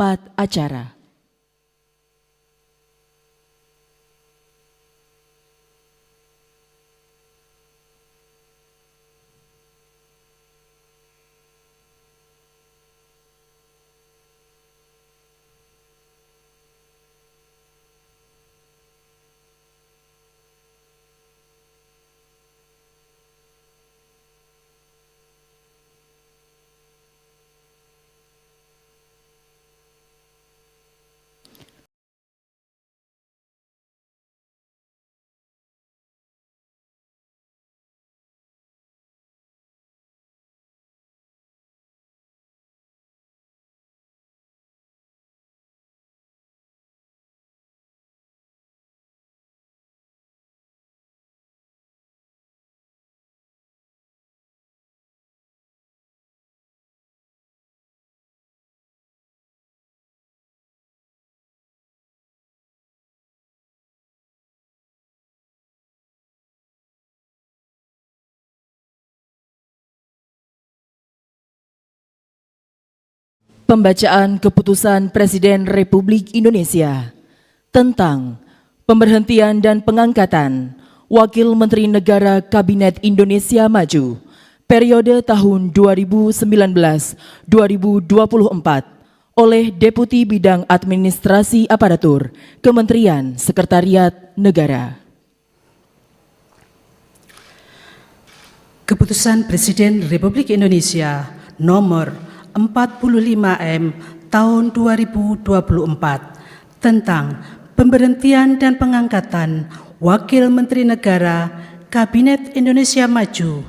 tempat acara. Pembacaan Keputusan Presiden Republik Indonesia tentang pemberhentian dan pengangkatan Wakil Menteri Negara Kabinet Indonesia Maju periode tahun 2019-2024 oleh Deputi Bidang Administrasi Aparatur Kementerian Sekretariat Negara. Keputusan Presiden Republik Indonesia nomor 45M tahun 2024 tentang pemberhentian dan pengangkatan Wakil Menteri Negara Kabinet Indonesia Maju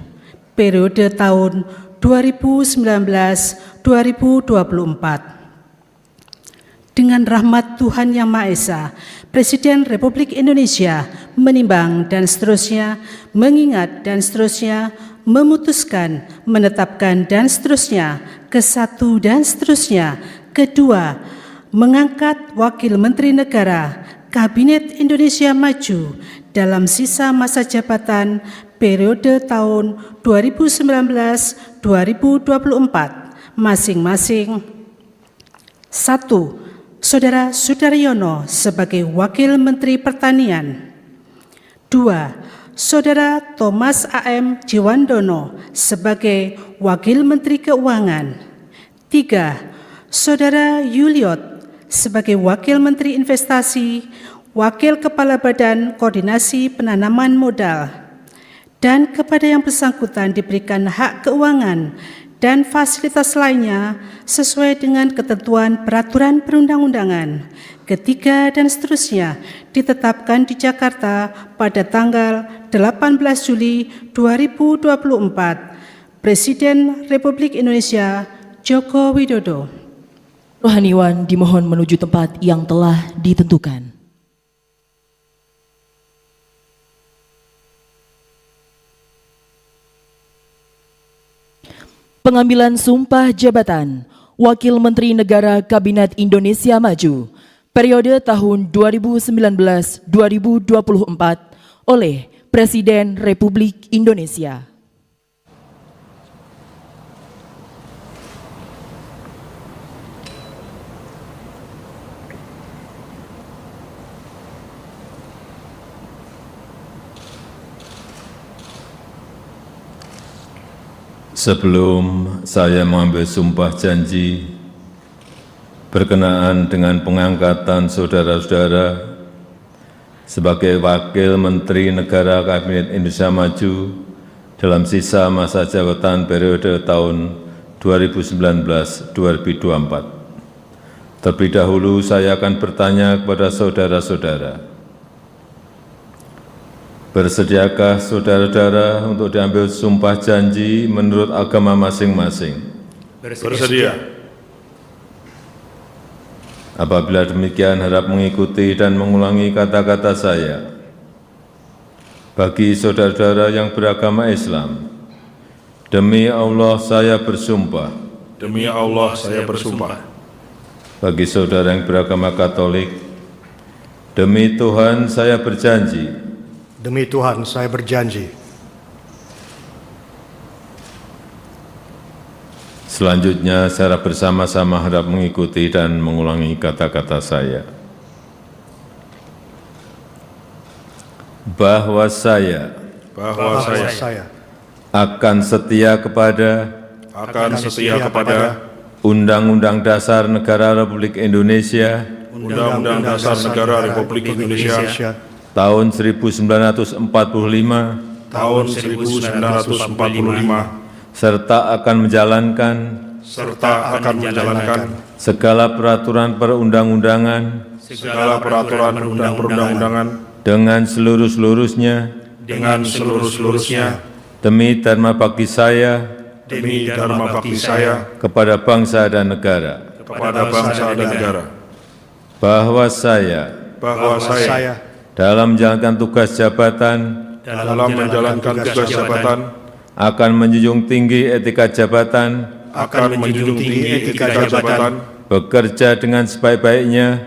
periode tahun 2019-2024. Dengan rahmat Tuhan Yang Maha Esa, Presiden Republik Indonesia menimbang dan seterusnya, mengingat dan seterusnya, memutuskan, menetapkan dan seterusnya, ke-1 dan seterusnya, kedua, mengangkat Wakil Menteri Negara Kabinet Indonesia Maju dalam sisa masa jabatan periode tahun 2019-2024 masing-masing. 1. Saudara Sudaryono sebagai Wakil Menteri Pertanian. 2. Saudara Thomas A.M. Jiwandono sebagai Wakil Menteri Keuangan. 3. Saudara Yuliot sebagai Wakil Menteri Investasi, Wakil Kepala Badan Koordinasi Penanaman Modal, dan kepada yang bersangkutan diberikan hak keuangan dan fasilitas lainnya sesuai dengan ketentuan peraturan perundang-undangan. Ketiga dan seterusnya ditetapkan di Jakarta pada tanggal 18 Juli 2024. Presiden Republik Indonesia Joko Widodo. Rohaniwan dimohon menuju tempat yang telah ditentukan. Pengambilan sumpah jabatan Wakil Menteri Negara Kabinet Indonesia Maju periode tahun 2019-2024 oleh Presiden Republik Indonesia. Sebelum saya mengambil sumpah janji berkenaan dengan pengangkatan saudara-saudara sebagai Wakil Menteri Negara Kabinet Indonesia Maju dalam sisa masa jabatan periode tahun 2019-2024. Terlebih dahulu saya akan bertanya kepada saudara-saudara, bersediakah saudara-saudara untuk diambil sumpah janji menurut agama masing-masing? Bersedia. Apabila demikian, harap mengikuti dan mengulangi kata-kata saya. Bagi saudara-saudara yang beragama Islam, demi Allah saya bersumpah. Demi Allah saya bersumpah. Bagi saudara yang beragama Katolik, demi Tuhan saya berjanji. Demi Tuhan saya berjanji. Selanjutnya, secara bersama-sama harap mengikuti dan mengulangi kata-kata saya. Bahwa saya akan setia kepada Undang-Undang Dasar Negara Republik Indonesia Undang-Undang Dasar Negara Republik Indonesia tahun 1945 tahun 1945 serta akan menjalankan segala peraturan perundang-undangan dengan seluruh-seluruhnya demi dharma bakti saya kepada bangsa dan negara. Bahwa saya dalam menjalankan tugas jabatan akan menjunjung tinggi etika jabatan, bekerja dengan sebaik-baiknya,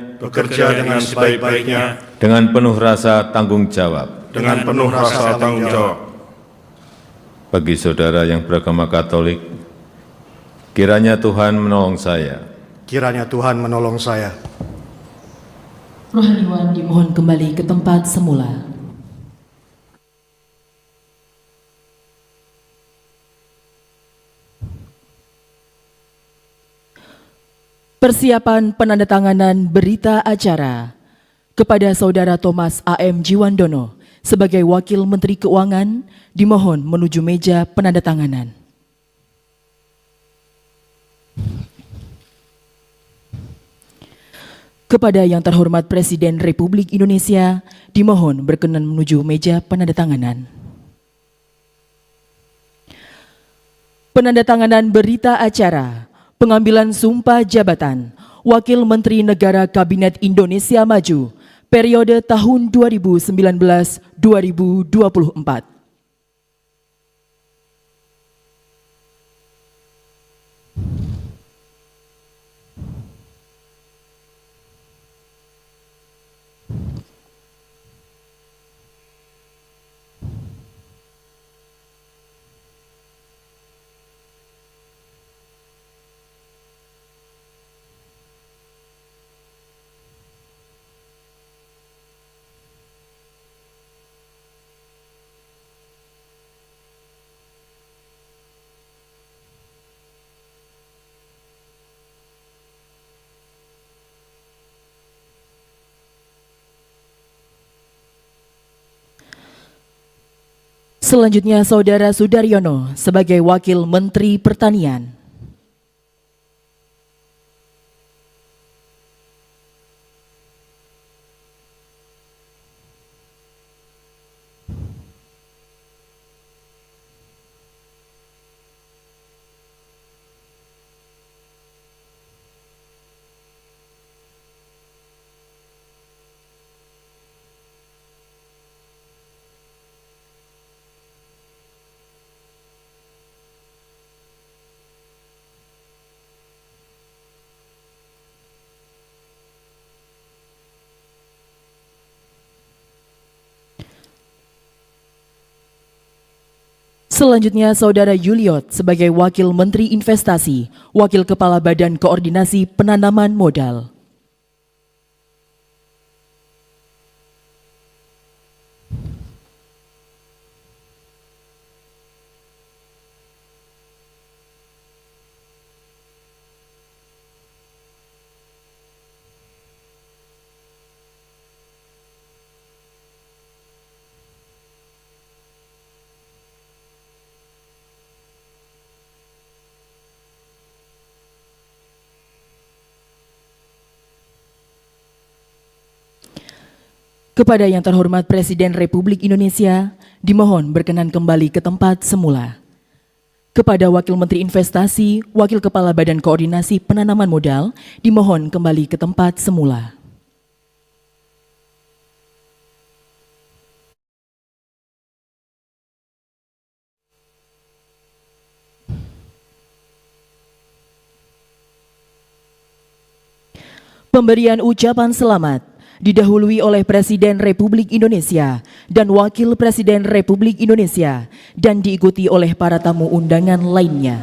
dengan penuh rasa tanggung jawab. Bagi saudara yang beragama Katolik, kiranya Tuhan menolong saya. Rohaniwan dimohon kembali ke tempat semula. Persiapan penandatanganan berita acara kepada Saudara Thomas A.M. Jiwandono sebagai Wakil Menteri Keuangan dimohon menuju meja penandatanganan. Kepada yang terhormat Presiden Republik Indonesia dimohon berkenan menuju meja penandatanganan. Penandatanganan berita acara pengambilan sumpah jabatan Wakil Menteri Negara Kabinet Indonesia Maju periode tahun 2019-2024. Selanjutnya Saudara Sudaryono sebagai Wakil Menteri Pertanian. Selanjutnya Saudara Yuliot sebagai Wakil Menteri Investasi, Wakil Kepala Badan Koordinasi Penanaman Modal. Kepada yang terhormat Presiden Republik Indonesia, dimohon berkenan kembali ke tempat semula. Kepada Wakil Menteri Investasi, Wakil Kepala Badan Koordinasi Penanaman Modal, dimohon kembali ke tempat semula. Pemberian ucapan selamat didahului oleh Presiden Republik Indonesia dan Wakil Presiden Republik Indonesia dan diikuti oleh para tamu undangan lainnya.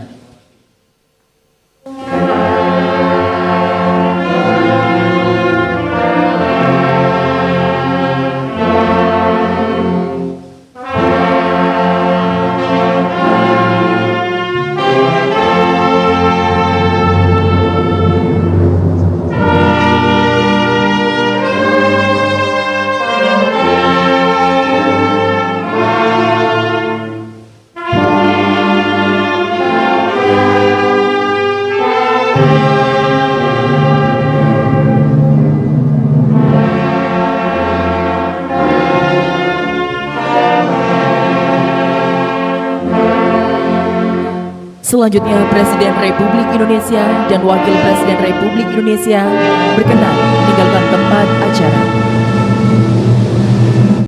Selanjutnya, Presiden Republik Indonesia dan Wakil Presiden Republik Indonesia berkenan meninggalkan tempat acara.